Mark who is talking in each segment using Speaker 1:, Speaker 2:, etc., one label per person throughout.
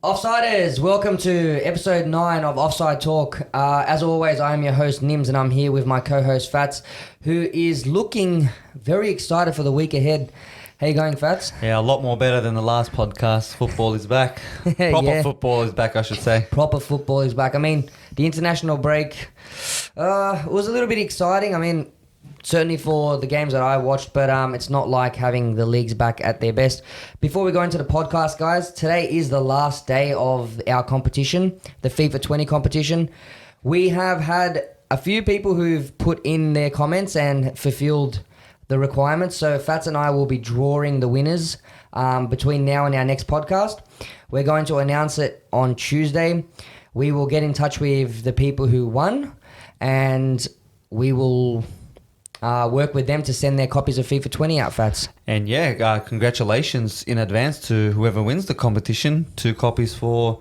Speaker 1: Offsiders, welcome to episode 9 of Offside Talk. As always, I am your host, Nims, and I'm here with my co-host, Fats, who is looking very excited for the week ahead. How you going, Fats?
Speaker 2: Yeah, a lot more better than the last podcast. Football is back. Proper football is back, I should say.
Speaker 1: Proper football is back. I mean, the international break was a little bit exciting. I mean, certainly for the games that I watched, but it's not like having the leagues back at their best. Before we go into the podcast, guys, today is the last day of our competition, the FIFA 20 competition. We have had a few people who've put in their comments and fulfilled the requirements. So Fats and I will be drawing the winners between now and our next podcast. We're going to announce it on Tuesday. We will get in touch with the people who won, and we will work with them to send their copies of FIFA 20 out, Fats.
Speaker 2: And yeah, congratulations in advance to whoever wins the competition. 2 copies for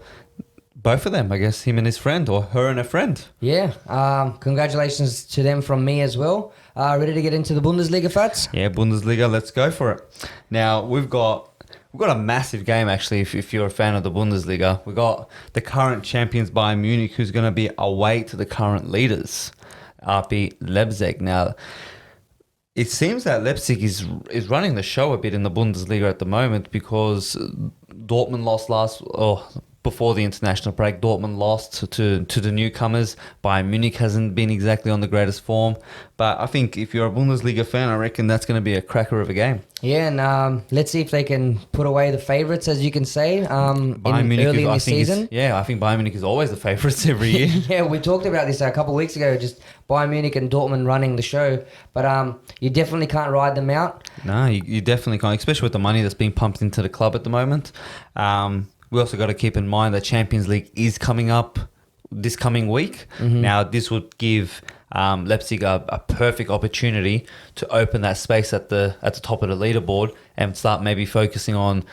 Speaker 2: both of them, I guess, him and his friend, or her and a friend.
Speaker 1: Yeah, congratulations to them from me as well. Ready to get into the Bundesliga, Fats?
Speaker 2: Yeah, Bundesliga, let's go for it. Now, we've got a massive game, actually, if you're a fan of the Bundesliga. We've got the current champions, Bayern Munich, who's going to be away to the current leaders, RB Leipzig. Now, it seems that Leipzig is running the show a bit in the Bundesliga at the moment, because Dortmund lost before the international break. Dortmund lost to the newcomers. Bayern Munich hasn't been exactly on the greatest form. But I think if you're a Bundesliga fan, I reckon that's going to be a cracker of a game.
Speaker 1: Yeah, and let's see if they can put away the favourites, as you can say,
Speaker 2: Bayern Munich
Speaker 1: early in the season.
Speaker 2: I think Bayern Munich is always the favourites every year.
Speaker 1: Yeah, we talked about this a couple of weeks ago, just Bayern Munich and Dortmund running the show. But you definitely can't ride them out.
Speaker 2: No, you definitely can't, especially with the money that's being pumped into the club at the moment. We also got to keep in mind that Champions League is coming up this coming week. Mm-hmm. Now, this would give Leipzig a perfect opportunity to open that space at the top of the leaderboard and start maybe focusing on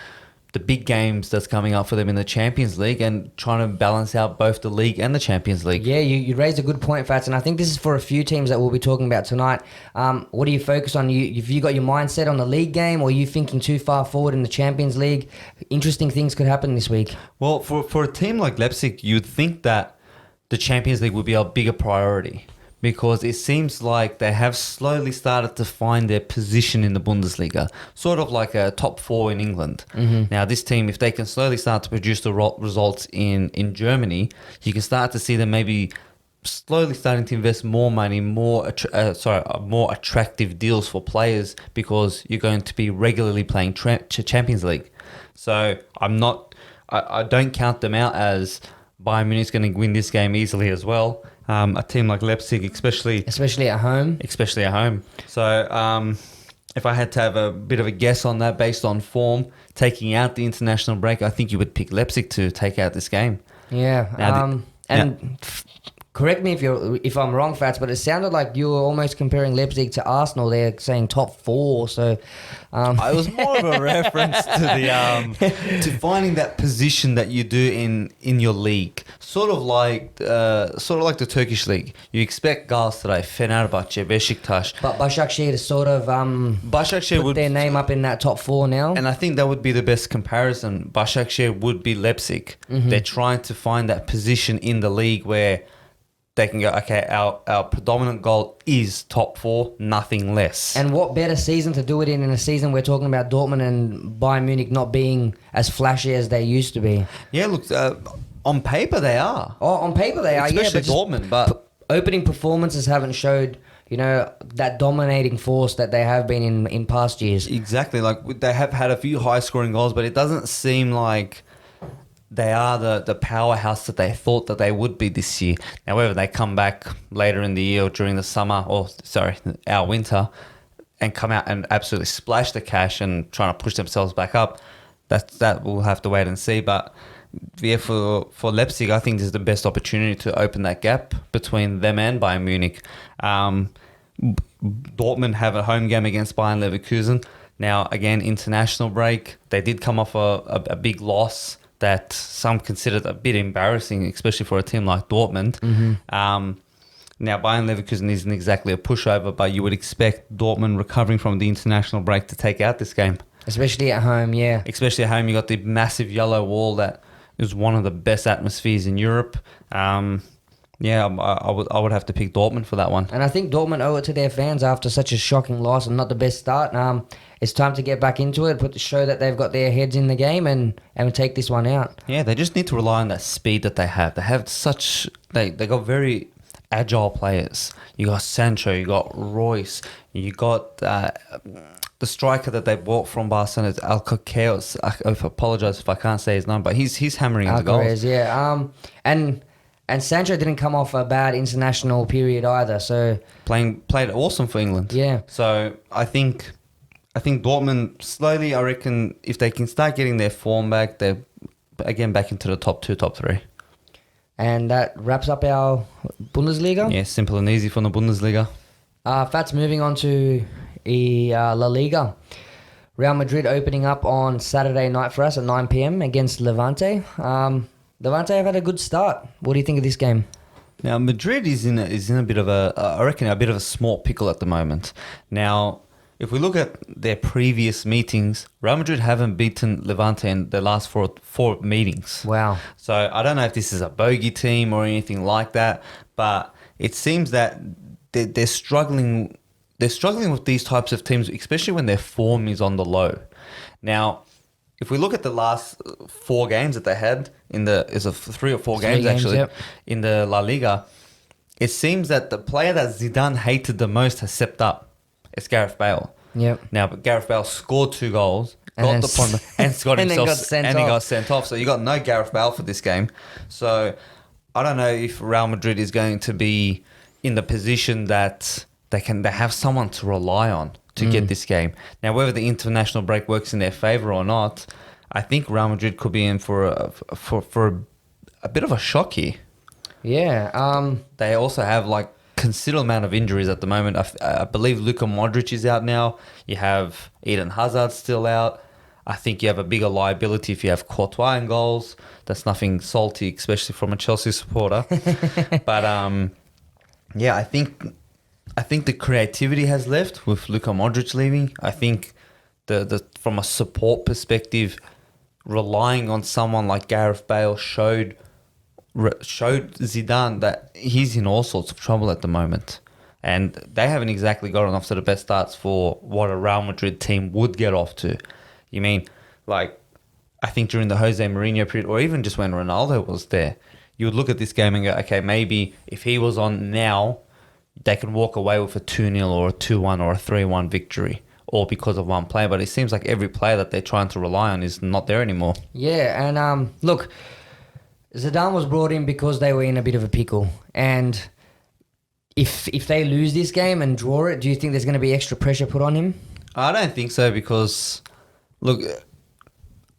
Speaker 2: the big games that's coming up for them in the Champions League and trying to balance out both the league and the Champions League.
Speaker 1: Yeah, you raised a good point, Fats, and I think this is for a few teams that we'll be talking about tonight. What do you focus on? Have you got your mindset on the league game, or are you thinking too far forward in the Champions League? Interesting things could happen this week.
Speaker 2: Well, for a team like Leipzig, you'd think that the Champions League would be a bigger priority, because it seems like they have slowly started to find their position in the Bundesliga, sort of like a top 4 in England. Mm-hmm. Now, this team, if they can slowly start to produce the results in Germany, you can start to see them maybe slowly starting to invest more money, more attractive deals for players, because you're going to be regularly playing Champions League. So I don't count them out as Bayern Munich's going to win this game easily as well. A team like Leipzig, especially at home. So if I had to have a bit of a guess on that based on form, taking out the international break, I think you would pick Leipzig to take out this game.
Speaker 1: Yeah. Correct me if I'm wrong, Fats, but it sounded like you were almost comparing Leipzig to Arsenal. They're saying top 4, so
Speaker 2: it was more of a reference to the to finding that position that you do in your league, sort of like the Turkish league. You expect Galatasaray, Fenerbahce, Beşiktaş,
Speaker 1: but Başakşehir is sort of put their name up in that top 4 now,
Speaker 2: and I think that would be the best comparison. Başakşehir would be Leipzig. Mm-hmm. They're trying to find that position in the league where they can go, okay, our predominant goal is top 4, nothing less.
Speaker 1: And what better season to do it in a season we're talking about Dortmund and Bayern Munich not being as flashy as they used to be?
Speaker 2: Yeah, look, on paper they are.
Speaker 1: Oh, on paper they are,
Speaker 2: especially Dortmund, but
Speaker 1: opening performances haven't showed, that dominating force that they have been in past years.
Speaker 2: Exactly, like they have had a few high-scoring goals, but it doesn't seem like they are the powerhouse that they thought that they would be this year. Now, whether they come back later in the year or during the summer, our winter, and come out and absolutely splash the cash and trying to push themselves back up, that we'll have to wait and see. But yeah, for Leipzig, I think this is the best opportunity to open that gap between them and Bayern Munich. Dortmund have a home game against Bayern Leverkusen. Now, again, international break. They did come off a big loss that some considered a bit embarrassing, especially for a team like Dortmund. Mm-hmm. Now, Bayern Leverkusen isn't exactly a pushover, but you would expect Dortmund recovering from the international break to take out this game.
Speaker 1: Especially at home, yeah.
Speaker 2: Especially at home, you got the massive yellow wall that It was one of the best atmospheres in Europe. I would have to pick Dortmund for that one.
Speaker 1: And I think Dortmund owe it to their fans after such a shocking loss and not the best start. It's time to get back into it, show that they've got their heads in the game and take this one out.
Speaker 2: Yeah, they just need to rely on that speed that they have. They have they got very agile players. You got Sancho, you got Royce, you got the striker that they bought from Barcelona, Alcaceres. I apologize if I can't say his name, but he's hammering into goals.
Speaker 1: Yeah. And Sancho didn't come off a bad international period either. So
Speaker 2: played awesome for England.
Speaker 1: Yeah.
Speaker 2: So I think Dortmund slowly, I reckon, if they can start getting their form back, they're again back into the top 2, top 3.
Speaker 1: And that wraps up our Bundesliga.
Speaker 2: Yeah, simple and easy from the Bundesliga.
Speaker 1: Fats, moving on to La Liga. Real Madrid opening up on Saturday night for us at 9 p.m. against Levante. Levante have had a good start. What do you think of this game?
Speaker 2: Now, Madrid is in a bit of a small pickle at the moment. Now, if we look at their previous meetings, Real Madrid haven't beaten Levante in the last four meetings.
Speaker 1: Wow.
Speaker 2: So I don't know if this is a bogey team or anything like that, but it seems that they're struggling. They're struggling with these types of teams, especially when their form is on the low. Now, if we look at the last 4 games that they had is a 3 or 4 games actually,
Speaker 1: yep,
Speaker 2: in the La Liga, it seems that the player that Zidane hated the most has stepped up. It's Gareth Bale.
Speaker 1: Yep.
Speaker 2: Now, but Gareth Bale scored 2 goals,
Speaker 1: And
Speaker 2: got the point, and got
Speaker 1: and then
Speaker 2: himself
Speaker 1: got sent
Speaker 2: and he
Speaker 1: off.
Speaker 2: got sent off. So you got no Gareth Bale for this game. So I don't know if Real Madrid is going to be in the position that they have someone to rely on to get this game. Now, whether the international break works in their favour or not, I think Real Madrid could be in for a bit of a shock here.
Speaker 1: Yeah.
Speaker 2: They also have like considerable amount of injuries at the moment. I believe Luka Modric is out now. You have Eden Hazard still out. I think you have a bigger liability if you have Courtois in goals. That's nothing salty, especially from a Chelsea supporter. But I think the creativity has left with Luka Modric leaving. I think the from a support perspective, relying on someone like Gareth Bale showed Zidane that he's in all sorts of trouble at the moment. And they haven't exactly gotten off to the best starts for what a Real Madrid team would get off to. You mean, like, I think during the Jose Mourinho period, or even just when Ronaldo was there, you would look at this game and go, okay, maybe if he was on now, they can walk away with a 2-0 or a 2-1 or a 3-1 victory, all because of one player. But it seems like every player that they're trying to rely on is not there anymore.
Speaker 1: Yeah, and look, Zidane was brought in because they were in a bit of a pickle. And if they lose this game and draw it, do you think there's going to be extra pressure put on him?
Speaker 2: I don't think so because, look,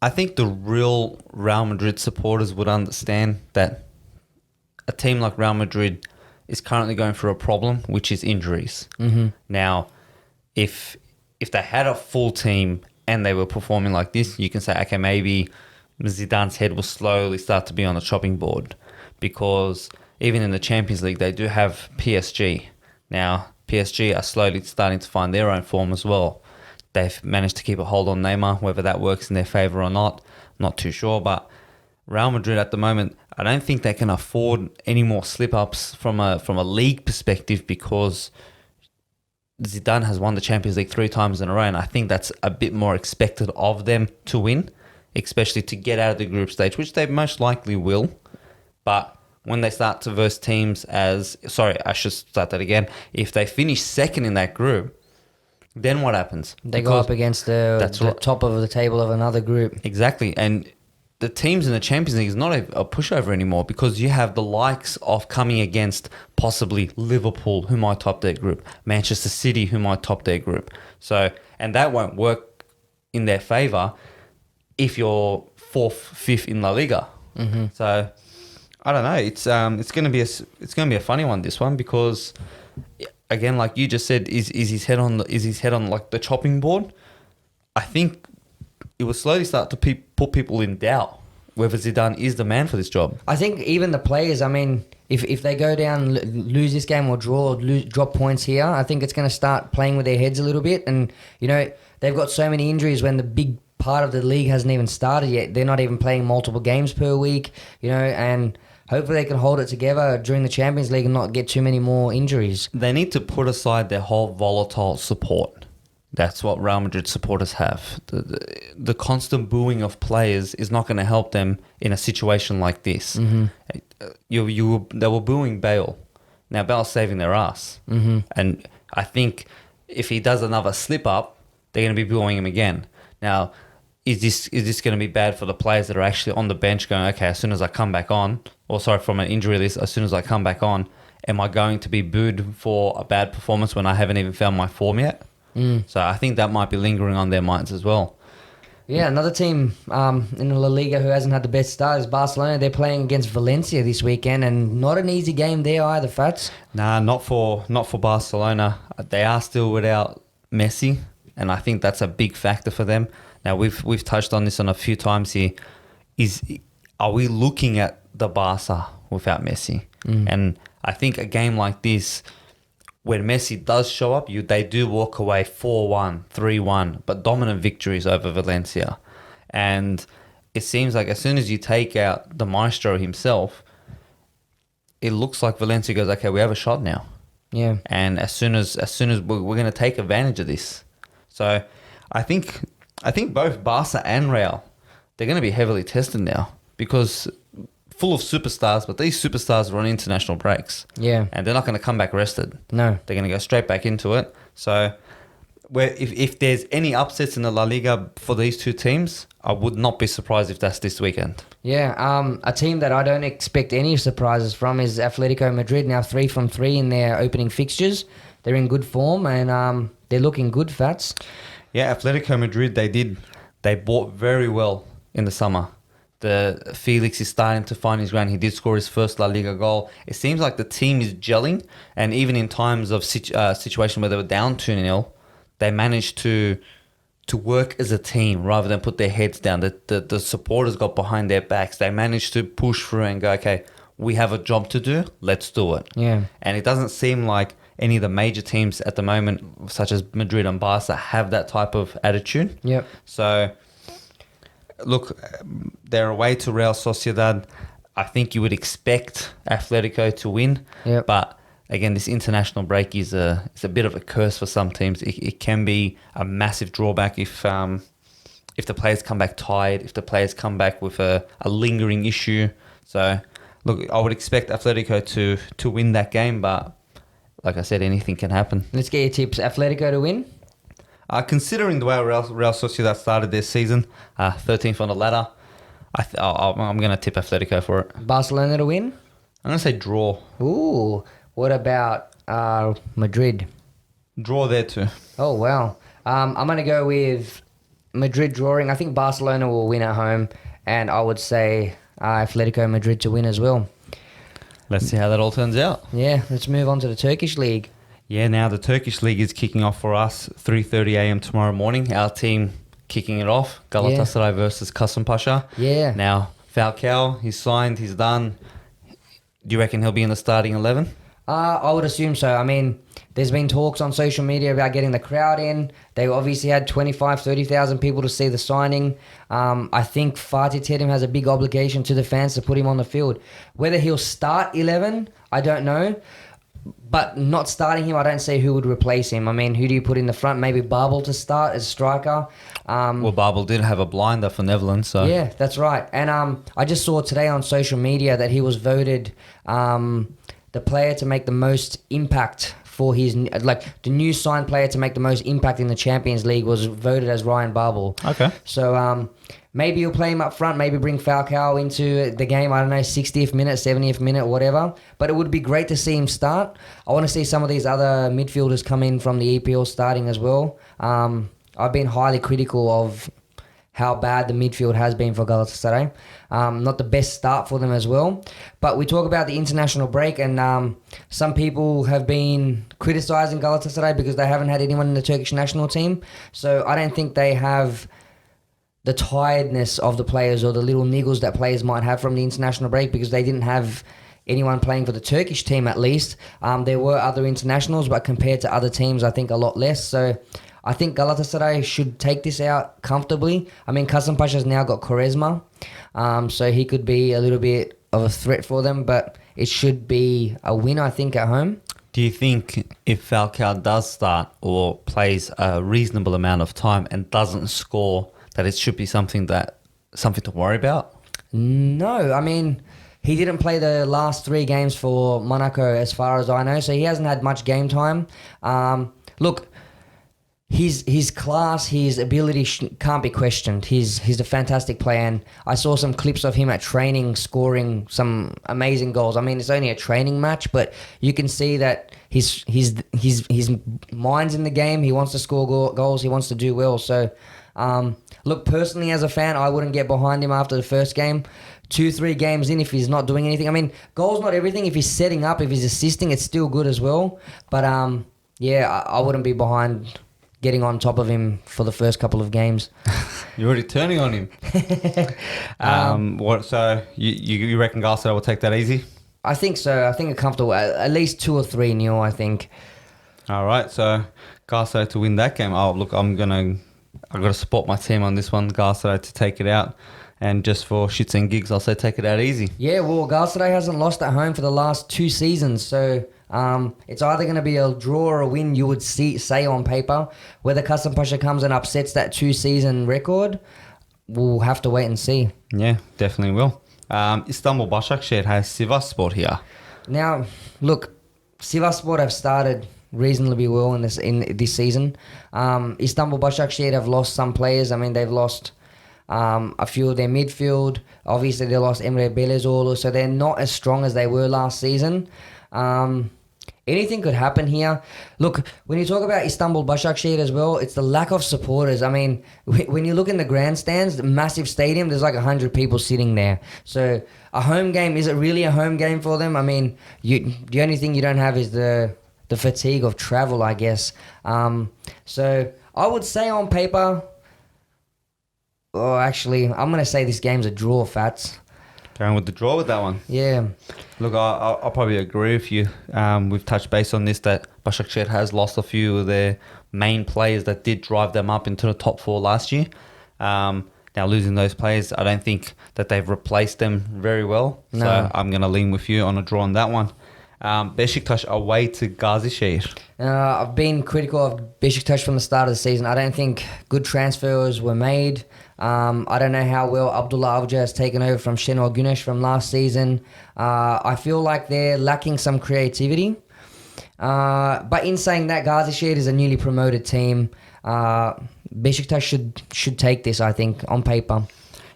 Speaker 2: I think the real Real Madrid supporters would understand that a team like Real Madrid is currently going through a problem, which is injuries.
Speaker 1: Mm-hmm.
Speaker 2: Now, if they had a full team and they were performing like this, you can say, okay, maybe Zidane's head will slowly start to be on the chopping board, because even in the Champions League, they do have PSG. Now, PSG are slowly starting to find their own form as well. They've managed to keep a hold on Neymar, whether that works in their favour or not too sure. But Real Madrid at the moment, I don't think they can afford any more slip-ups from a league perspective, because Zidane has won the Champions League 3 times in a row, and I think that's a bit more expected of them to win, especially to get out of the group stage, which they most likely will. But when they start to verse teams if they finish second in that group, then what happens?
Speaker 1: They go up against the top of the table of another group.
Speaker 2: Exactly. And the teams in the Champions League is not a pushover anymore, because you have the likes of coming against possibly Liverpool, who might top their group, Manchester City, who might top their group. So, and that won't work in their favour if you're 4th, 5th in La Liga.
Speaker 1: Mm-hmm.
Speaker 2: So, I don't know. It's going to be a funny one, this one, because again, like you just said, is his head on like the chopping board? I think it will slowly start to put people in doubt whether Zidane is the man for this job.
Speaker 1: I think even the players, I mean, if they go down, lose this game or draw or drop points here, I think it's going to start playing with their heads a little bit. And, you know, they've got so many injuries when the part of the league hasn't even started yet. They're not even playing multiple games per week, and hopefully they can hold it together during the Champions League and not get too many more injuries.
Speaker 2: They need to put aside their whole volatile support. That's what Real Madrid supporters have. The constant booing of players is not going to help them in a situation like this.
Speaker 1: Mm-hmm.
Speaker 2: They were booing Bale. Now Bale's saving their ass.
Speaker 1: Mm-hmm.
Speaker 2: And I think if he does another slip up, they're going to be booing him again. Now, is this going to be bad for the players that are actually on the bench going, okay, as soon as I come back on, from an injury list, as soon as I come back on, am I going to be booed for a bad performance when I haven't even found my form yet? So I think that might be lingering on their minds as well.
Speaker 1: Yeah, another team in the La Liga who hasn't had the best start is Barcelona. They're playing against Valencia this weekend, and not an easy game there either, Fats.
Speaker 2: Nah, not for Barcelona. They are still without Messi, and I think that's a big factor for them. Now we've touched on this on a few times here. Are we looking at the Barca without Messi? And I think a game like this, when Messi does show up, they do walk away 4-1, 3-1, but dominant victories over Valencia. And it seems like as soon as you take out the maestro himself, it looks like Valencia goes, okay, we have a shot now.
Speaker 1: Yeah.
Speaker 2: And as soon as we're going to take advantage of this. So I think both Barca and Real, they're going to be heavily tested now because full of superstars, but these superstars are on international breaks.
Speaker 1: Yeah.
Speaker 2: And they're not going to come back rested.
Speaker 1: No.
Speaker 2: They're going to go straight back into it. So if there's any upsets in the La Liga for these two teams, I would not be surprised if that's this weekend.
Speaker 1: Yeah, a team that I don't expect any surprises from is Atletico Madrid, now 3 from 3 in their opening fixtures. They're in good form and they're looking good, Fats.
Speaker 2: Yeah, Atletico Madrid, they bought very well in the summer. The Felix is starting to find his ground. He did score his first La Liga goal. It seems like the team is gelling, and even in times of situation where they were down 2-0, they managed to work as a team rather than put their heads down. The supporters got behind their backs. They managed to push through and go, okay, we have a job to do. Let's do it.
Speaker 1: Yeah.
Speaker 2: And it doesn't seem like any of the major teams at the moment, such as Madrid and Barca, have that type of attitude.
Speaker 1: Yep.
Speaker 2: So, look, they're away to Real Sociedad. I think you would expect Atletico to win.
Speaker 1: Yep.
Speaker 2: But again, this international break is a bit of a curse for some teams. It can be a massive drawback if the players come back tired, if the players come back with a lingering issue. So, look, I would expect Atletico to win that game, but like I said, anything can happen.
Speaker 1: Let's get your tips. Atletico to win?
Speaker 2: Considering the way Real Sociedad started their season, 13th on the ladder, I'm going to tip Atletico for it.
Speaker 1: Barcelona to win?
Speaker 2: I'm going to say draw.
Speaker 1: Ooh, what about Madrid?
Speaker 2: Draw there too.
Speaker 1: Oh, wow. I'm going to go with Madrid drawing. I think Barcelona will win at home, and I would say Atletico Madrid to win as well.
Speaker 2: Let's see how that all turns out.
Speaker 1: Yeah, let's move on to the Turkish League.
Speaker 2: Yeah, now the Turkish League is kicking off for us 3:30 a.m. tomorrow morning. Our team kicking it off, Galatasaray versus Kasımpaşa.
Speaker 1: Yeah.
Speaker 2: Now, Falcao, he's signed, he's done. Do you reckon he'll be in the starting 11?
Speaker 1: I would assume so. I mean, there's been talks on social media about getting the crowd in. They obviously had 25,000, 30,000 people to see the signing. I think Fatih Terim has a big obligation to the fans to put him on the field. Whether he'll start 11, I don't know. But not starting him, I don't see who would replace him. I mean, who do you put in the front? Maybe Babel to start as striker.
Speaker 2: Well, Babel did have a blinder for Netherlands, so
Speaker 1: Yeah, that's right. And I just saw today on social media that he was voted the player to make the most impact for his, the new signed player to make the most impact in the Champions League was voted as Ryan Babel.
Speaker 2: Okay.
Speaker 1: So maybe you'll play him up front, maybe bring Falcao into the game, I don't know, 60th minute, 70th minute, whatever. But it would be great to see him start. I want to see some of these other midfielders come in from the EPL starting as well. I've been highly critical of how bad the midfield has been for Galatasaray. Not the best start for them as well. But we talk about the international break, and some people have been criticising Galatasaray because they haven't had anyone in the Turkish national team. So I don't think they have the tiredness of the players or the little niggles that players might have from the international break because they didn't have anyone playing for the Turkish team at least. There were other internationals, but compared to other teams, I think a lot less. So I think Galatasaray should take this out comfortably. I mean, Kasımpaşa's now got Quaresma, so he could be a little bit of a threat for them, but it should be a win, I think, at home.
Speaker 2: Do you think if Falcao does start or plays a reasonable amount of time and doesn't score, that it should be something to worry about?
Speaker 1: No, I mean, he didn't play the last 3 games for Monaco as far as I know, so he hasn't had much game time. Look, his class, his ability can't be questioned. He's a fantastic player, and I saw some clips of him at training scoring some amazing goals. I mean, it's only a training match, but you can see that his mind's in the game. He wants to score goals. He wants to do well. So, look, personally as a fan, I wouldn't get behind him after the first game. 2-3 games in, if he's not doing anything. I mean, goals not everything. If he's setting up, if he's assisting, it's still good as well. But yeah, I wouldn't be behind getting on top of him for the first couple of games.
Speaker 2: You're already turning on him. So you reckon Galatasaray will take that easy?
Speaker 1: I think so. I think a comfortable, at least 2 or 3-0, I think.
Speaker 2: All right, so Galatasaray to win that game. Oh, look, I've got to support my team on this one. Galatasaray to take it out. And just for shits and gigs, I'll say take it out easy.
Speaker 1: Yeah, well, Galatasaray hasn't lost at home for the last 2 seasons, so it's either going to be a draw or a win, you would say on paper. Whether Kasımpaşa comes and upsets that 2-season record, we'll have to wait and see.
Speaker 2: Yeah, definitely will. Istanbul Başakşehir has Sivasspor here.
Speaker 1: Now, look, Sivasspor have started reasonably well in this season. Istanbul Başakşehir have lost some players. I mean, they've lost a few of their midfield. Obviously, they lost Emre Belezoğlu, so they're not as strong as they were last season. Anything could happen here. Look, when you talk about Istanbul Başakşehir as well, it's the lack of supporters. I mean, when you look in the grandstands, the massive stadium, there's like 100 people sitting there. So a home game, is it really a home game for them? I mean, the only thing you don't have is the fatigue of travel, I guess. So I would say on paper, actually, I'm going to say this game's a draw, Fats.
Speaker 2: Going with the draw with that one.
Speaker 1: Yeah.
Speaker 2: Look, I'll probably agree with you. We've touched base on this, that Başakşehir has lost a few of their main players that did drive them up into the top 4 last year. Now, losing those players, I don't think that they've replaced them very well. No. So I'm going to lean with you on a draw on that one. Beşiktaş away to Gazişehir.
Speaker 1: I've been critical of Beşiktaş from the start of the season. I don't think good transfers were made. I don't know how well Abdullah Avcı has taken over from Şenol Güneş from last season. I feel like they're lacking some creativity. But in saying that, Gazişehir is a newly promoted team. Beşiktaş should take this, I think, on paper.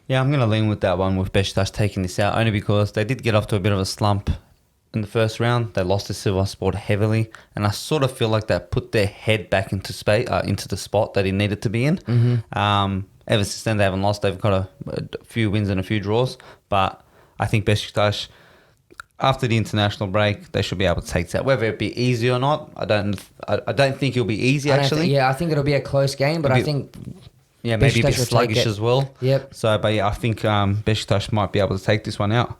Speaker 2: Yeah, I'm going to lean with that one, with Beşiktaş taking this out, only because they did get off to a bit of a slump in the first round. They lost to Sivasspor heavily, and I sort of feel like that put their head back into the spot that it needed to be in. Mm-hmm. Ever since then, they haven't lost. They've got a few wins and a few draws, but I think Beşiktaş, after the international break, they should be able to take that. Whether it be easy or not, I don't think it'll be easy, actually.
Speaker 1: I think it'll be a close game, but I think...
Speaker 2: Yeah, maybe a bit sluggish as well.
Speaker 1: Yep.
Speaker 2: So, but yeah, I think Beşiktaş might be able to take this one out.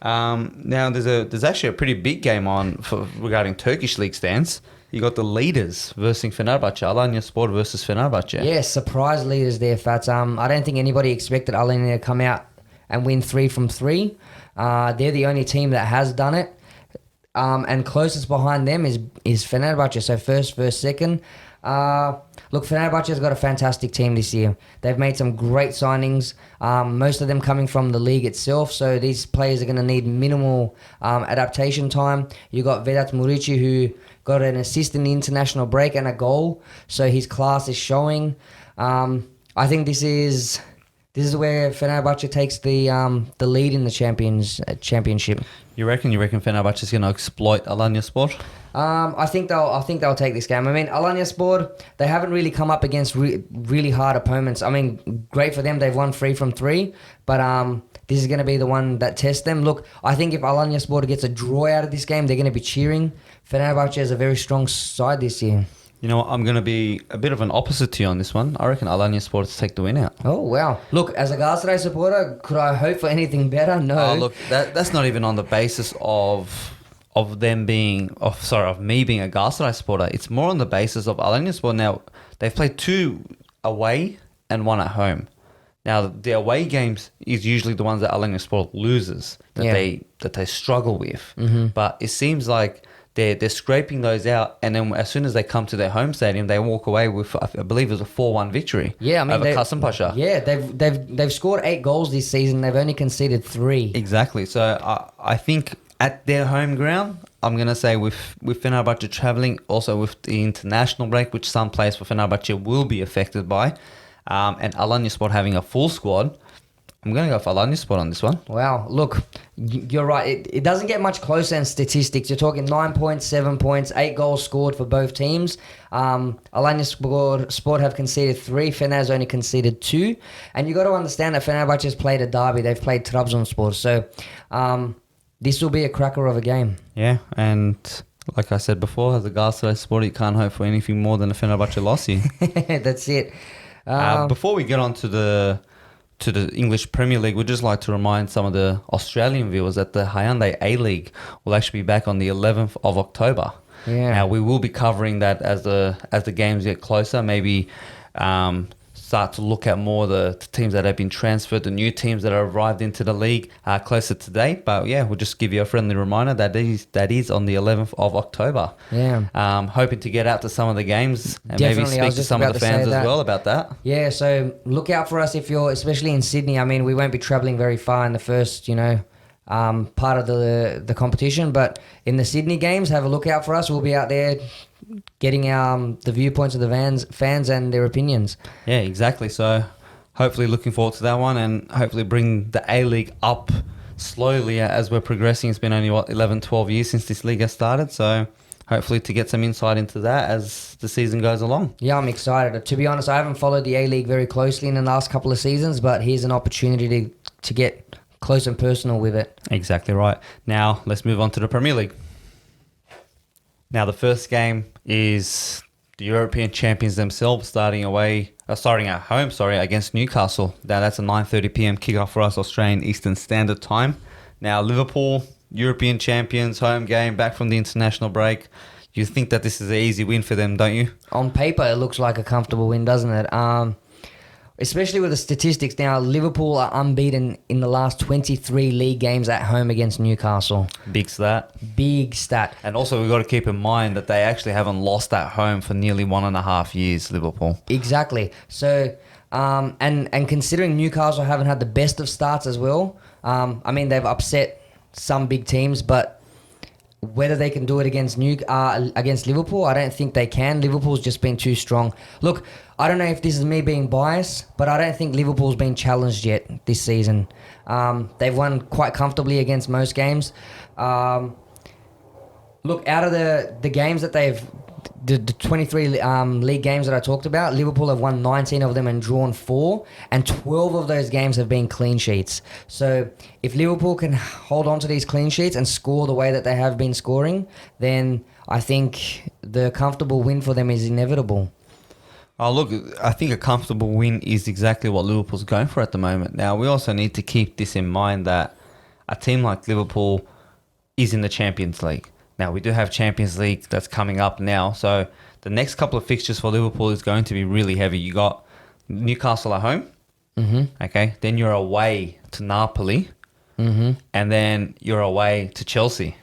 Speaker 2: Now, there's actually a pretty big game on regarding Turkish league stands. You got the leaders versus Fenerbahçe, Alanyaspor versus Fenerbahçe.
Speaker 1: Yeah, surprise leaders there, Fats. I don't think anybody expected Alanya to come out and win 3 from 3. They're the only team that has done it. And closest behind them is Fenerbahçe, so first versus second. Look, Fenerbahçe's got a fantastic team this year. They've made some great signings, most of them coming from the league itself, so these players are going to need minimal adaptation time. You got Vedat Murici, who got an assist in the international break and a goal, so his class is showing. I think this is where Fenerbahçe takes the lead in the championship.
Speaker 2: You reckon Fenerbahçe's going to exploit Alanyaspor?
Speaker 1: I think they'll take this game. I mean, Alanyaspor, they haven't really come up against really hard opponents. I mean, great for them. They've won 3 from 3, but this is going to be the one that tests them. Look, I think if Alanyaspor gets a draw out of this game, they're going to be cheering. Fenerbahçe is a very strong side this year.
Speaker 2: You know what? I'm going to be a bit of an opposite to you on this one. I reckon Alanyaspor to take the win out.
Speaker 1: Oh, wow. Look, as a Galatasaray supporter, could I hope for anything better? No.
Speaker 2: Oh, look, that's not even on the basis of of me being a Galatasaray supporter, it's more on the basis of Alanyaspor. Now, they've played 2 away and 1 at home. Now, the away games is usually the ones that Alanyaspor loses, that they struggle with.
Speaker 1: Mm-hmm.
Speaker 2: But it seems like they're scraping those out, and then as soon as they come to their home stadium, they walk away with, I believe it was a 4-1 victory.
Speaker 1: Yeah, I mean,
Speaker 2: over Kasımpaşa.
Speaker 1: Yeah, they've scored 8 goals this season. They've only conceded 3.
Speaker 2: Exactly. So I think at their home ground, I'm going to say with Fenerbahce travelling, also with the international break, which some players for Fenerbahce will be affected by, and Alanyaspor having a full squad, I'm going to go for Alanyaspor on this one.
Speaker 1: Wow, look, you're right. It doesn't get much closer in statistics. You're talking 9 points, 7 points, 8 goals scored for both teams. Alanyaspor have conceded 3. Fener's only conceded 2. And you got to understand that Fenerbahce has played a derby. They've played Trabzonspor. So this will be a cracker of a game.
Speaker 2: Yeah, and like I said before, as a Galatasaray supporter, you can't hope for anything more than a Fenerbahce loss here.
Speaker 1: That's it.
Speaker 2: Before we get on to the English Premier League, we'd just like to remind some of the Australian viewers that the Hyundai A-League will actually be back on the 11th of October.
Speaker 1: Yeah.
Speaker 2: Now, we will be covering that as the games get closer, maybe start to look at more the teams that have been transferred, the new teams that have arrived into the league closer to date. But yeah, we'll just give you a friendly reminder that is on the 11th of October.
Speaker 1: Yeah.
Speaker 2: Hoping to get out to some of the games and
Speaker 1: Definitely.
Speaker 2: maybe speak to some of the fans as well about that.
Speaker 1: Yeah, so look out for us if you're, especially in Sydney. I mean, we won't be travelling very far in the first, part of the competition, but in the Sydney games, have a look out for us. We'll be out there getting the viewpoints of the fans and their opinions.
Speaker 2: Yeah, exactly. So hopefully looking forward to that one, and hopefully bring the A-League up slowly as we're progressing. It's been only 11, 12 years since this league has started, so hopefully to get some insight into that as the season goes along.
Speaker 1: Yeah, I'm excited. To be honest, I haven't followed the A-League very closely in the last couple of seasons, but here's an opportunity to get close and personal with it.
Speaker 2: Exactly right. Now, let's move on to the Premier League. Now, the first game is the European champions themselves starting at home, against Newcastle. Now, that's a 9:30 p.m. kickoff for us, Australian Eastern Standard Time. Now, Liverpool, European champions, home game, back from the international break. You think that this is an easy win for them, don't you?
Speaker 1: On paper, it looks like a comfortable win, doesn't it? Especially with the statistics now, Liverpool are unbeaten in the last 23 league games at home against Newcastle.
Speaker 2: Big stat.
Speaker 1: Big stat.
Speaker 2: And also we've got to keep in mind that they actually haven't lost at home for nearly 1.5 years, Liverpool.
Speaker 1: Exactly. So, and considering Newcastle haven't had the best of starts as well, I mean, they've upset some big teams, but whether they can do it against Liverpool, I don't think they can. Liverpool's just been too strong. Look, I don't know if this is me being biased, but I don't think Liverpool's been challenged yet this season. They've won quite comfortably against most games. Look, out of the games that the 23 league games that I talked about, Liverpool have won 19 of them and drawn 4, and 12 of those games have been clean sheets. So if Liverpool can hold on to these clean sheets and score the way that they have been scoring, then I think the comfortable win for them is inevitable.
Speaker 2: Oh, look, I think a comfortable win is exactly what Liverpool's going for at the moment. Now, we also need to keep this in mind that a team like Liverpool is in the Champions League. Now, we do have Champions League that's coming up now. So the next couple of fixtures for Liverpool is going to be really heavy. You got Newcastle at home. Mm-hmm. Okay. Then you're away to Napoli. Mm-hmm. And then you're away to Chelsea.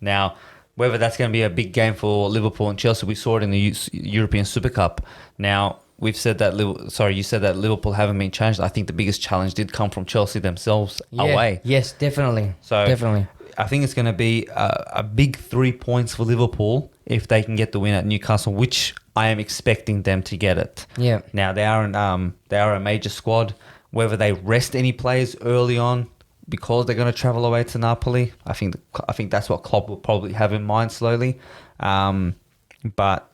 Speaker 2: Now, whether that's going to be a big game for Liverpool and Chelsea, we saw it in the European Super Cup. Now, we've said that you said that Liverpool haven't been challenged. I think the biggest challenge did come from Chelsea themselves away.
Speaker 1: Yes, definitely.
Speaker 2: So
Speaker 1: definitely.
Speaker 2: I think it's going to be a big 3 points for Liverpool if they can get the win at Newcastle, which I am expecting them to get it.
Speaker 1: Yeah.
Speaker 2: Now, they are a major squad. Whether they rest any players early on because they're going to travel away to Napoli, I think that's what Klopp will probably have in mind slowly. But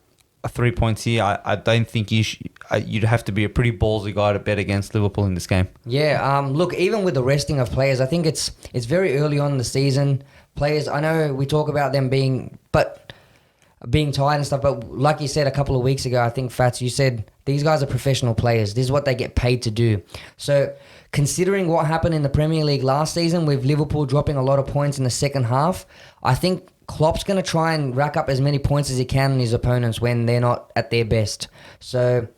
Speaker 2: 3 points here, I don't think you'd have to be a pretty ballsy guy to bet against Liverpool in this game.
Speaker 1: Yeah, look, even with the resting of players, I think it's very early on in the season. Players, I know we talk about them being, but being tired and stuff. But like you said a couple of weeks ago, I think, Fats, you said these guys are professional players. This is what they get paid to do. So considering what happened in the Premier League last season with Liverpool dropping a lot of points in the second half, I think Klopp's going to try and rack up as many points as he can on his opponents when they're not at their best. So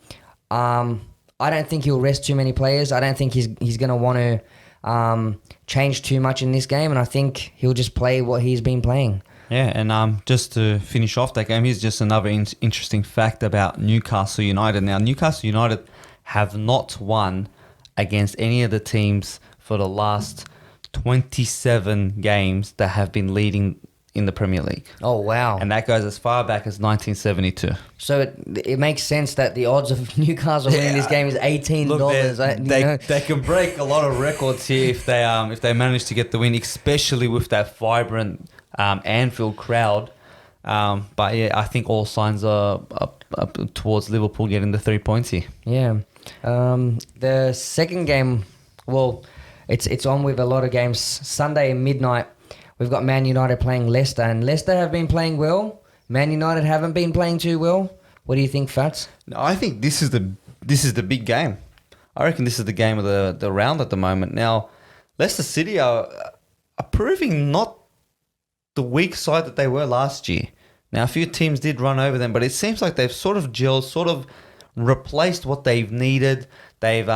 Speaker 1: I don't think he'll rest too many players. I don't think he's going to want to change too much in this game, and I think he'll just play what he's been playing.
Speaker 2: Yeah, and just to finish off that game, here's just another interesting fact about Newcastle United. Now, Newcastle United have not won against any of the teams for the last 27 games that have been leading in the Premier League.
Speaker 1: Oh, wow.
Speaker 2: And that goes as far back as 1972.
Speaker 1: So it makes sense that the odds of Newcastle winning this game is $18.
Speaker 2: Look, they can break a lot of records here if they manage to get the win, especially with that vibrant Anfield crowd. But yeah, I think all signs are up towards Liverpool getting the 3 points here.
Speaker 1: Yeah. The second game, well, it's on with a lot of games. Sunday at midnight, we've got Man United playing Leicester, and Leicester have been playing well. Man United haven't been playing too well. What do you think, Fats?
Speaker 2: No, I think this is the big game. I reckon this is the game of the round at the moment. Now, Leicester City are proving not the weak side that they were last year. Now, a few teams did run over them, but it seems like they've sort of gelled, sort of replaced what they've needed. They've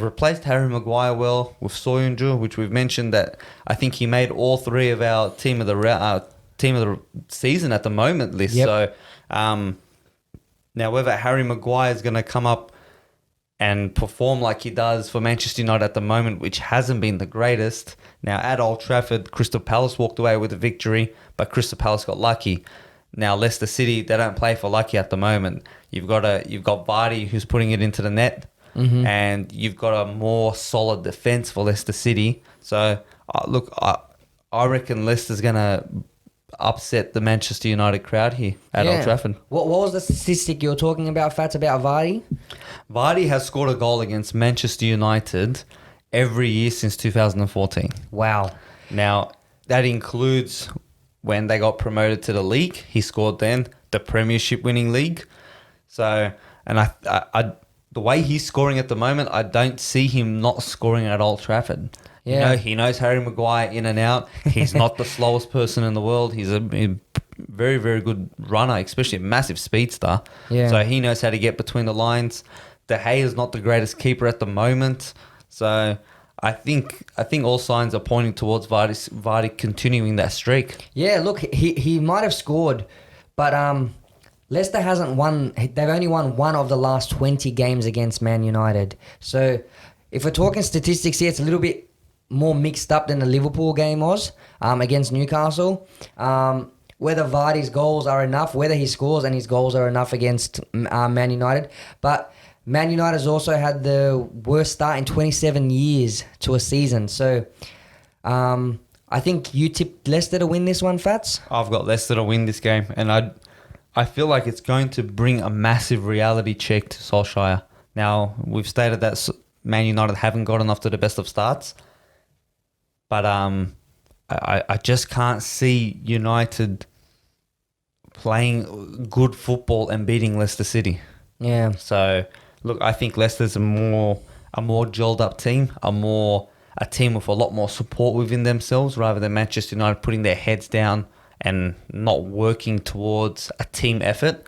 Speaker 2: replaced Harry Maguire well with Soyuncu, which we've mentioned that I think he made all three of our team of the season at the moment list.
Speaker 1: Yep.
Speaker 2: So now whether Harry Maguire is going to come up and perform like he does for Manchester United at the moment, which hasn't been the greatest. Now at Old Trafford, Crystal Palace walked away with a victory, but Crystal Palace got lucky. Now Leicester City, they don't play for lucky at the moment. You've got Vardy who's putting it into the net. Mm-hmm. And you've got a more solid defence for Leicester City. So, look, I reckon Leicester's going to upset the Manchester United crowd here at Old Trafford.
Speaker 1: What was the statistic you were talking about, Fats, about Vardy?
Speaker 2: Vardy has scored a goal against Manchester United every year since 2014.
Speaker 1: Wow.
Speaker 2: Now, that includes when they got promoted to the league. He scored then, the Premiership winning league. So, and I the way he's scoring at the moment, I don't see him not scoring at Old Trafford. Yeah. You know, he knows Harry Maguire in and out. He's not the slowest person in the world. He's a very, very good runner, especially a massive speedster. Yeah. So he knows how to get between the lines. De Gea is not the greatest keeper at the moment. So I think all signs are pointing towards Vardy continuing that streak.
Speaker 1: Yeah, look, he might have scored, but Leicester hasn't won. They've only won one of the last 20 games against Man United. So if we're talking statistics here, it's a little bit more mixed up than the Liverpool game was against Newcastle. Whether Vardy's goals are enough, whether he scores and his goals are enough against Man United. But Man United has also had the worst start in 27 years to a season. So I think you tipped Leicester to win this one, Fats?
Speaker 2: I've got Leicester to win this game, and I feel like it's going to bring a massive reality check to Solskjaer. Now, we've stated that Man United haven't gotten off to the best of starts. But I just can't see United playing good football and beating Leicester City.
Speaker 1: Yeah.
Speaker 2: So, look, I think Leicester's a more gelled up team, a team with a lot more support within themselves rather than Manchester United putting their heads down and not working towards a team effort.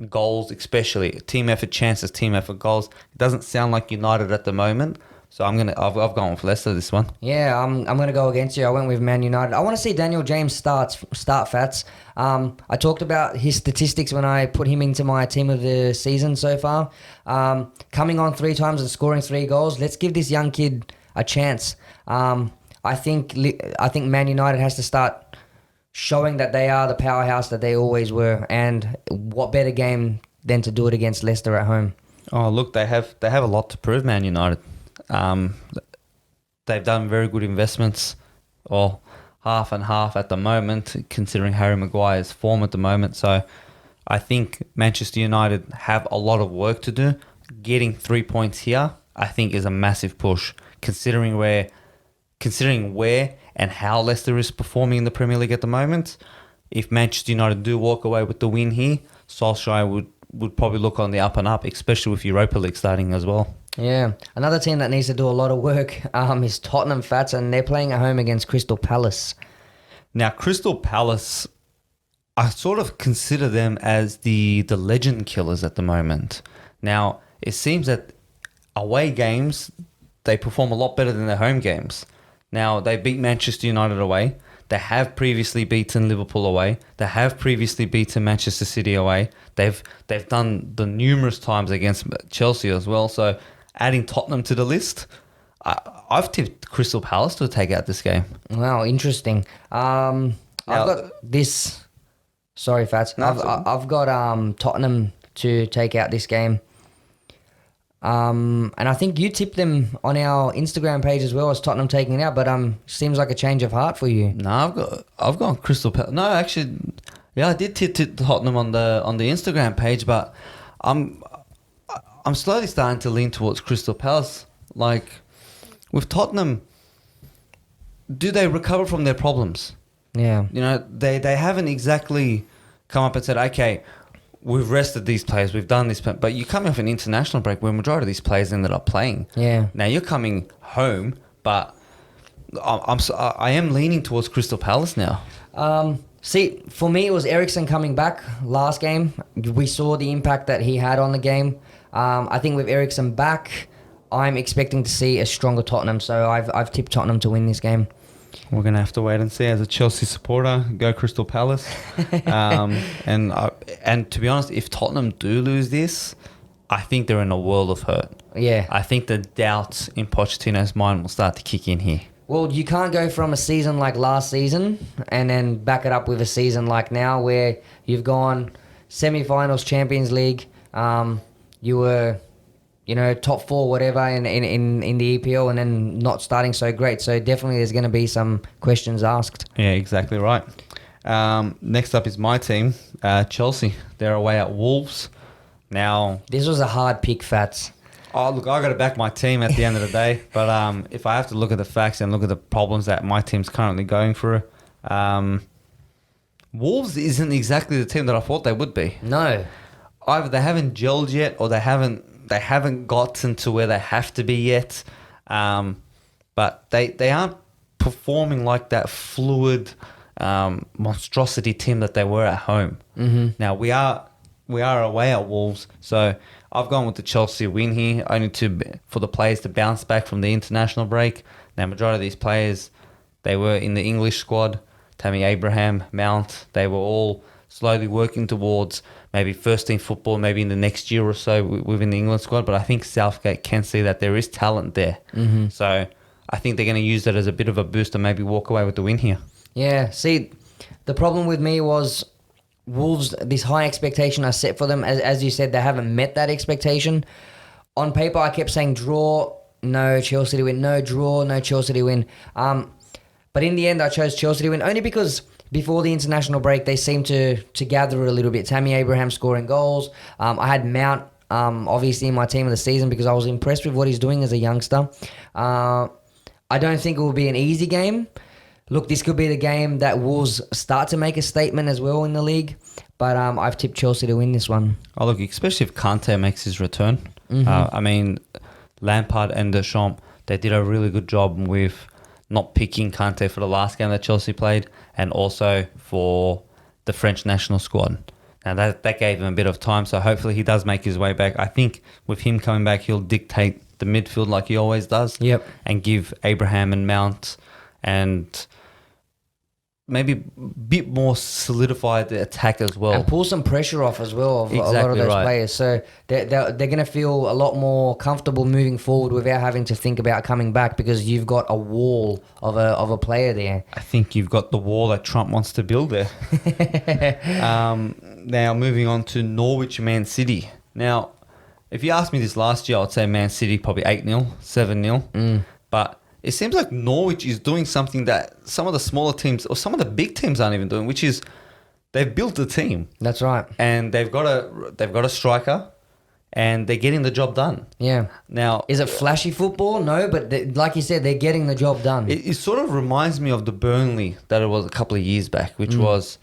Speaker 2: Goals especially. Team effort chances, team effort goals. It doesn't sound like United at the moment. So I've gone with Leicester this one.
Speaker 1: Yeah, I'm gonna go against you. I went with Man United. I want to see Daniel James start Fats. I talked about his statistics when I put him into my team of the season so far. Coming on 3 times and scoring 3 goals. Let's give this young kid a chance. I think Man United has to start showing that they are the powerhouse that they always were, and what better game than to do it against Leicester at home?
Speaker 2: Oh, look, they have a lot to prove, Man United. They've done very good investments, or half and half at the moment, considering Harry Maguire's form at the moment. So I think Manchester United have a lot of work to do. Getting 3 points here, I think, is a massive push, considering where and how Leicester is performing in the Premier League at the moment. if Manchester United do walk away with the win here, Solskjaer would probably look on the up and up, especially with Europa League starting as well.
Speaker 1: Yeah. Another team that needs to do a lot of work is Tottenham Fats, and they're playing at home against Crystal Palace.
Speaker 2: Now, Crystal Palace, I sort of consider them as the legend killers at the moment. Now, it seems that away games, they perform a lot better than their home games. Now, they beat Manchester United away. They have previously beaten Liverpool away. They have previously beaten Manchester City away. They've done the numerous times against Chelsea as well. So, adding Tottenham to the list, I've tipped Crystal Palace to take out this game.
Speaker 1: Wow, interesting. I've got this. Sorry, Fats. I've got Tottenham to take out this game. And I think you tipped them on our Instagram page as well as Tottenham taking it out, but seems like a change of heart for you.
Speaker 2: No, I've gone Crystal Palace. No, actually, yeah, I did tip Tottenham on the Instagram page, but I'm slowly starting to lean towards Crystal Palace. Like with Tottenham, do they recover from their problems?
Speaker 1: Yeah.
Speaker 2: You know, they haven't exactly come up and said, okay, we've rested these players, we've done this, but you're coming off an international break where majority of these players ended up playing.
Speaker 1: Yeah.
Speaker 2: Now you're coming home, but I am leaning towards Crystal Palace now.
Speaker 1: See, for me, it was Eriksen coming back last game. We saw the impact that he had on the game. I think with Eriksen back, I'm expecting to see a stronger Tottenham, so I've tipped Tottenham to win this game.
Speaker 2: We're going to have to wait and see. As a Chelsea supporter, go Crystal Palace. And to be honest, if Tottenham do lose this, I think they're in a world of hurt.
Speaker 1: Yeah.
Speaker 2: I think the doubts in Pochettino's mind will start to kick in here.
Speaker 1: Well, you can't go from a season like last season and then back it up with a season like now where you've gone semi-finals, Champions League. You were, top four, whatever, in the EPL, and then not starting so great. So definitely there's going to be some questions asked.
Speaker 2: Yeah, exactly right. Next up is my team, Chelsea. They're away at Wolves. Now,
Speaker 1: this was a hard pick, Fats.
Speaker 2: Oh, look, I got to back my team at the end of the day. But if I have to look at the facts and look at the problems that my team's currently going through, Wolves isn't exactly the team that I thought they would be.
Speaker 1: No.
Speaker 2: Either they haven't gelled yet, or they haven't gotten to where they have to be yet. But they aren't performing like that fluid monstrosity team that they were at home.
Speaker 1: Mm-hmm.
Speaker 2: Now we are away at Wolves, so I've gone with the Chelsea win here, only for the players to bounce back from the international break. Now, majority of these players, they were in the English squad. Tammy Abraham, Mount, they were all slowly working towards maybe first team football, maybe in the next year or so within the England squad. But I think Southgate can see that there is talent there.
Speaker 1: Mm-hmm.
Speaker 2: So I think they're going to use that as a bit of a boost and maybe walk away with the win here.
Speaker 1: Yeah, see, the problem with me was Wolves, this high expectation I set for them, as you said, they haven't met that expectation. On paper, I kept saying draw, no Chelsea to win, no draw, no Chelsea to win. But in the end, I chose Chelsea to win, only because before the international break, they seemed to gather a little bit. Tammy Abraham scoring goals. I had Mount, obviously, in my team of the season because I was impressed with what he's doing as a youngster. I don't think it will be an easy game. Look, this could be the game that Wolves start to make a statement as well in the league. But I've tipped Chelsea to win this one.
Speaker 2: Oh, look, especially if Kante makes his return.
Speaker 1: Mm-hmm.
Speaker 2: I mean, Lampard and Deschamps, they did a really good job with not picking Kante for the last game that Chelsea played and also for the French national squad. Now, that gave him a bit of time, so hopefully he does make his way back. I think with him coming back, he'll dictate the midfield like he always does.
Speaker 1: Yep.
Speaker 2: And give Abraham and Mount and maybe a bit more solidified the attack as well.
Speaker 1: And pull some pressure off as well of
Speaker 2: Exactly
Speaker 1: a lot of those
Speaker 2: right.
Speaker 1: players. So they're going to feel a lot more comfortable moving forward without having to think about coming back because you've got a wall of a player there.
Speaker 2: I think you've got the wall that Trump wants to build there. Now, moving on to Norwich Man City. Now, if you asked me this last year, I'd say Man City probably 8-0, 7-0. But it seems like Norwich is doing something that some of the smaller teams or some of the big teams aren't even doing, which is they've built a team.
Speaker 1: That's right.
Speaker 2: And they've got a striker and they're getting the job done.
Speaker 1: Yeah.
Speaker 2: Now,
Speaker 1: is it flashy football? No, but like you said, they're getting the job done.
Speaker 2: It sort of reminds me of the Burnley that it was a couple of years back, which was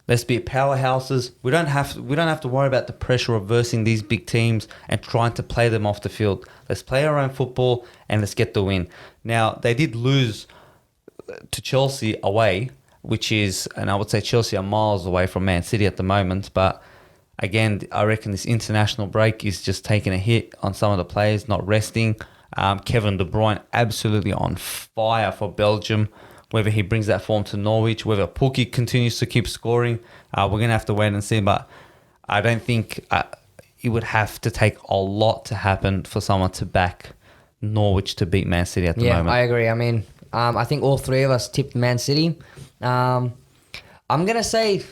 Speaker 2: Let's be powerhouses. We don't have to worry about the pressure of versing these big teams and trying to play them off the field. Let's play our own football and let's get the win. Now, they did lose to Chelsea away, which is, and I would say Chelsea are miles away from Man City at the moment, but again, I reckon this international break is just taking a hit on some of the players, not resting. Kevin De Bruyne absolutely on fire for Belgium. Whether he brings that form to Norwich, whether Pukki continues to keep scoring, we're going to have to wait and see. But I don't think it would have to take a lot to happen for someone to back Norwich to beat Man City at the moment.
Speaker 1: Yeah, I agree. I mean, I think all three of us tipped Man City. I'm going to say,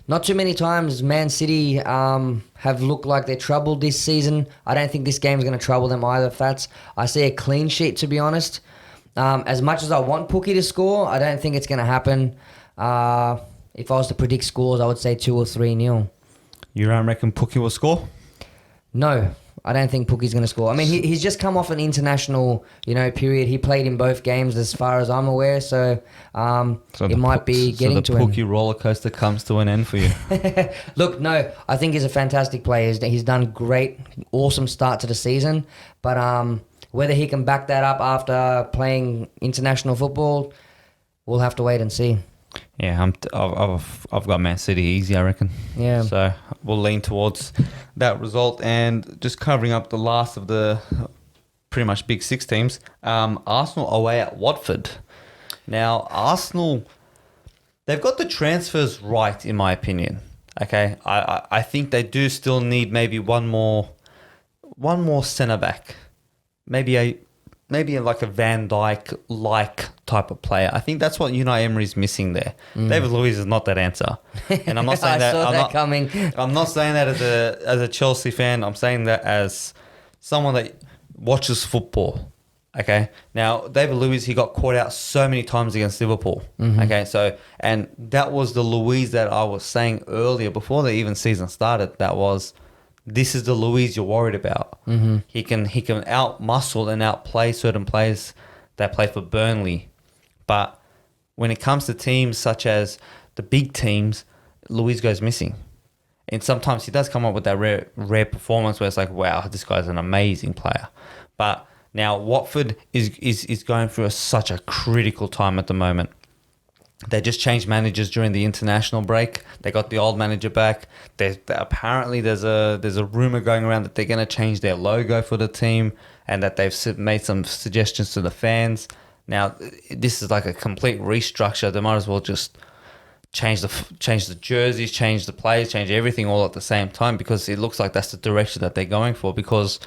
Speaker 1: not too many times Man City have looked like they're troubled this season. I don't think this game's going to trouble them either, Fats. I see a clean sheet, to be honest. As much as I want Pukki to score, I don't think it's going to happen. If I was to predict scores, I would say 2 or 3-0.
Speaker 2: You don't reckon Pukki will score?
Speaker 1: No, I don't think Pukki's going to score. I mean, he's just come off an international, period. He played in both games as far as I'm aware, so it might be getting to him.
Speaker 2: So the Pukki roller coaster comes to an end for you?
Speaker 1: Look, no, I think he's a fantastic player. He's done great, awesome start to the season, but whether he can back that up after playing international football, we'll have to wait and see.
Speaker 2: Yeah, I've got Man City easy, I reckon.
Speaker 1: Yeah.
Speaker 2: So we'll lean towards that result. And just covering up the last of the pretty much big six teams, Arsenal away at Watford. Now, Arsenal, they've got the transfers right, in my opinion. Okay, I think they do still need maybe one more centre back. Maybe like a Van Dijk-like type of player. I think that's what Unai Emery's missing there. David Luiz is not that answer, and I'm not saying that.
Speaker 1: I saw that coming.
Speaker 2: I'm not saying that as a Chelsea fan. I'm saying that as someone that watches football. Okay. Now, David Luiz, he got caught out so many times against Liverpool. Okay. So, and that was the Luiz that I was saying earlier before the even season started. That was. This is the Luiz you're worried about. He can out-muscle and outplay certain players that play for Burnley. But when it comes to teams such as the big teams, Luiz goes missing. And sometimes he does come up with that rare performance where it's like, wow, this guy's an amazing player. But now Watford is going through such a critical time at the moment. They just changed managers during the international break. They got the old manager back. Apparently, there's a rumor going around that they're going to change their logo for the team and that they've made some suggestions to the fans. Now, this is like a complete restructure. They might as well just change the jerseys, change the players, change everything all at the same time because it looks like that's the direction that they're going for. Because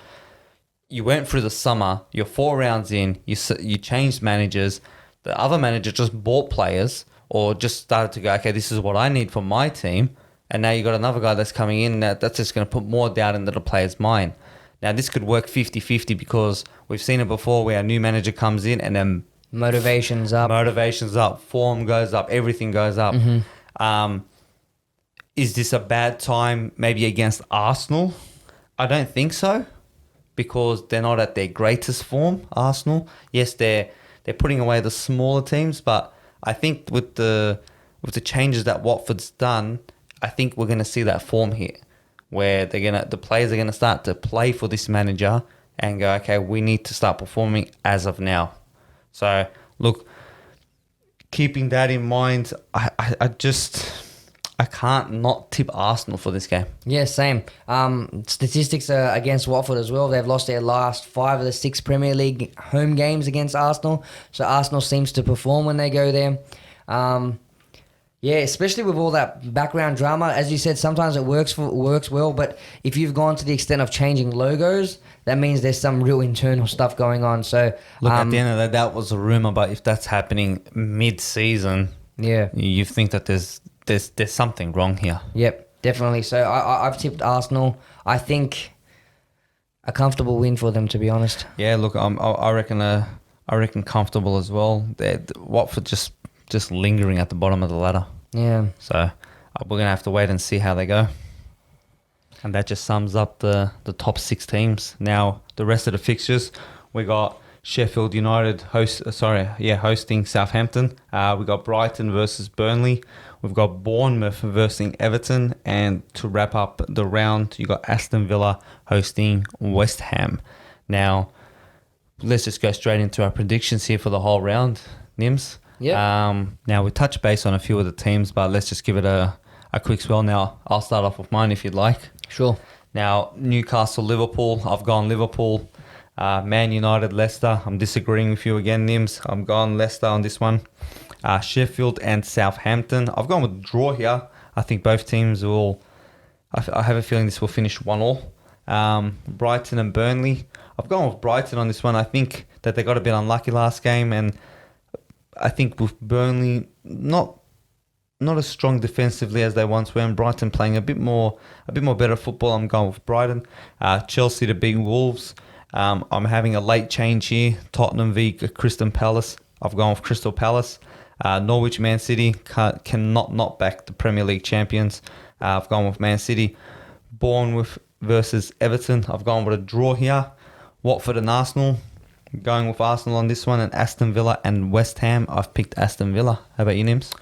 Speaker 2: you went through the summer, you're 4 rounds in, you changed managers. The other manager just bought players or just started to go, okay, this is what I need for my team. And now you got another guy that's coming in that's just going to put more doubt into the player's mind. Now, this could work 50-50 because we've seen it before where a new manager comes in and then...
Speaker 1: Motivation's up,
Speaker 2: form goes up, everything goes up. Is this a bad time maybe against Arsenal? I don't think so because they're not at their greatest form, Arsenal. Yes, they're putting away the smaller teams, but I think with the changes that Watford's done, I think we're going to see that form here, where the players are going to start to play for this manager and go, okay, we need to start performing as of now. So look, keeping that in mind, I can't not tip Arsenal for this game.
Speaker 1: Yeah, same. Statistics are against Watford as well. They've lost their last 5 of the 6 Premier League home games against Arsenal. So Arsenal seems to perform when they go there. Yeah, especially with all that background drama. As you said, sometimes it works well, but if you've gone to the extent of changing logos, that means there's some real internal stuff going on. So
Speaker 2: look, at the end of that was a rumor, but if that's happening mid-season,
Speaker 1: yeah,
Speaker 2: you think that there's something wrong here.
Speaker 1: Yep, definitely. So I've tipped Arsenal. I think a comfortable win for them, to be honest.
Speaker 2: Yeah, look, I reckon comfortable as well. Watford just lingering at the bottom of the ladder.
Speaker 1: Yeah.
Speaker 2: So we're gonna have to wait and see how they go. And that just sums up the top 6 teams. Now the rest of the fixtures, we got Sheffield United hosting Southampton. We got Brighton versus Burnley. We've got Bournemouth versus Everton, and to wrap up the round, you got Aston Villa hosting West Ham. Now, let's just go straight into our predictions here for the whole round, Nims.
Speaker 1: Yeah.
Speaker 2: Now we touch base on a few of the teams, but let's just give it a quick spell. Now, I'll start off with mine if you'd like.
Speaker 1: Sure.
Speaker 2: Now, Newcastle, Liverpool. I've gone Liverpool. Man United, Leicester. I'm disagreeing with you again, Nims. I'm going Leicester on this one. Sheffield and Southampton. I've gone with draw here. I think both teams will... I have a feeling this will finish 1-1. Brighton and Burnley. I've gone with Brighton on this one. I think that they got a bit unlucky last game, and I think with Burnley not as strong defensively as they once were, and Brighton playing a bit more better football. I'm going with Brighton. Chelsea to beat Wolves. I'm having a late change here. Tottenham v Crystal Palace. I've gone with Crystal Palace. Norwich, Man City cannot knock back the Premier League champions. I've gone with Man City. Bournemouth versus Everton. I've gone with a draw here. Watford and Arsenal. Going with Arsenal on this one. And Aston Villa and West Ham. I've picked Aston Villa. How about you, Nims?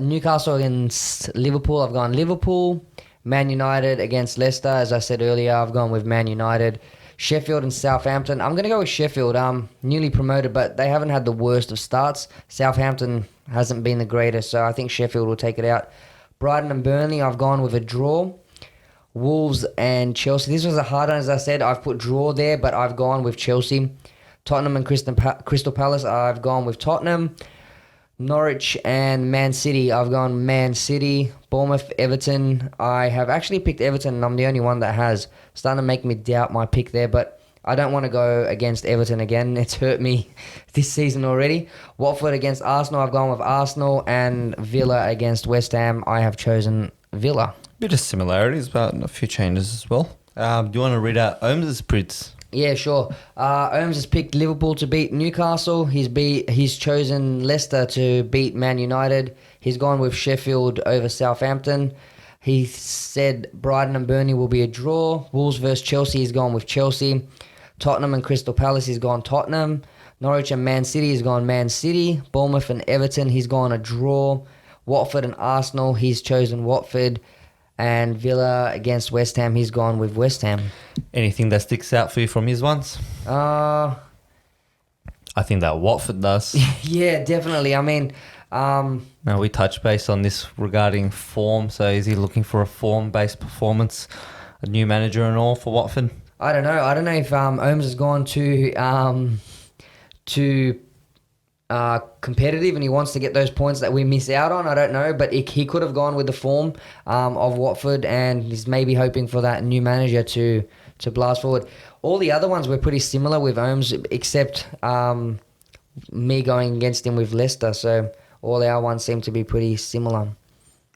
Speaker 1: Newcastle against Liverpool. I've gone Liverpool. Man United against Leicester. As I said earlier, I've gone with Man United. Sheffield and Southampton. I'm going to go with Sheffield. Newly promoted, but they haven't had the worst of starts. Southampton hasn't been the greatest, so I think Sheffield will take it out. Brighton and Burnley, I've gone with a draw. Wolves and Chelsea. This was a hard one, as I said. I've put draw there, but I've gone with Chelsea. Tottenham and Crystal Palace, I've gone with Tottenham. Norwich and Man City, I've gone Man City. Bournemouth, Everton, I have actually picked Everton, and I'm the only one that has. Starting to make me doubt my pick there, but I don't want to go against Everton again. It's hurt me this season already. Watford against Arsenal, I've gone with Arsenal. And Villa against West Ham, I have chosen Villa.
Speaker 2: Bit of similarities, but a few changes as well. Do you want to read out Ohms' spreads?
Speaker 1: Yeah, sure. Ohms has picked Liverpool to beat Newcastle. He's chosen Leicester to beat Man United. He's gone with Sheffield over Southampton. He said Brighton and Burnley will be a draw. Wolves versus Chelsea, he's gone with Chelsea. Tottenham and Crystal Palace, he's gone Tottenham. Norwich and Man City, he's gone Man City. Bournemouth and Everton, he's gone a draw. Watford and Arsenal, he's chosen Watford. And Villa against West Ham, he's gone with West Ham.
Speaker 2: Anything that sticks out for you from his ones? I think that Watford does.
Speaker 1: Yeah, definitely. I mean...
Speaker 2: Now, we touched base on this regarding form. So is he looking for a form-based performance, a new manager and all for Watford?
Speaker 1: I don't know. I don't know if Ohms has gone too competitive and he wants to get those points that we miss out on. I don't know, but he could have gone with the form of Watford, and he's maybe hoping for that new manager to blast forward. All the other ones were pretty similar with Ohms, except me going against him with Leicester. So all our ones seem to be pretty similar.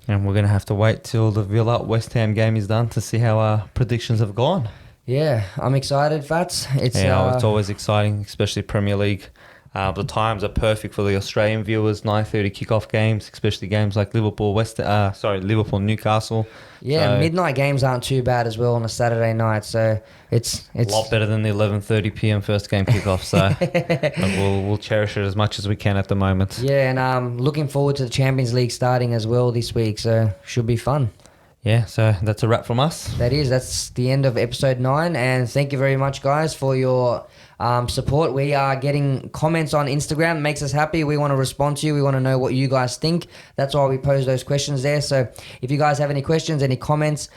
Speaker 2: And we're going to have to wait till the Villa-West Ham game is done to see how our predictions have gone.
Speaker 1: Yeah, I'm excited, Fats.
Speaker 2: It's always exciting, especially Premier League. The times are perfect for the Australian viewers. 9:30 kickoff games, especially games like Liverpool-Newcastle.
Speaker 1: Yeah,
Speaker 2: so,
Speaker 1: midnight games aren't too bad as well on a Saturday night. So it's
Speaker 2: a lot better than the 11:30 p.m. first game kickoff. So we'll cherish it as much as we can at the moment.
Speaker 1: Yeah, and looking forward to the Champions League starting as well this week. So should be fun.
Speaker 2: Yeah, so that's a wrap from us.
Speaker 1: That's the end of episode 9, and thank you very much, guys, for your support. We are getting comments on Instagram. It makes us happy. We want to respond to you. We want to know what you guys think. That's why we pose those questions there. So if you guys have any questions, any comments,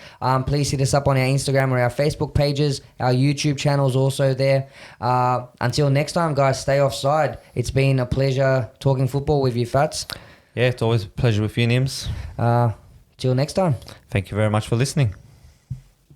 Speaker 1: please hit us up on our Instagram or our Facebook pages. Our YouTube channel is also there. Until next time, guys, stay offside. It's been a pleasure talking football with you, Fats.
Speaker 2: Yeah, it's always a pleasure with you, Nims.
Speaker 1: Till next time.
Speaker 2: Thank you very much for listening.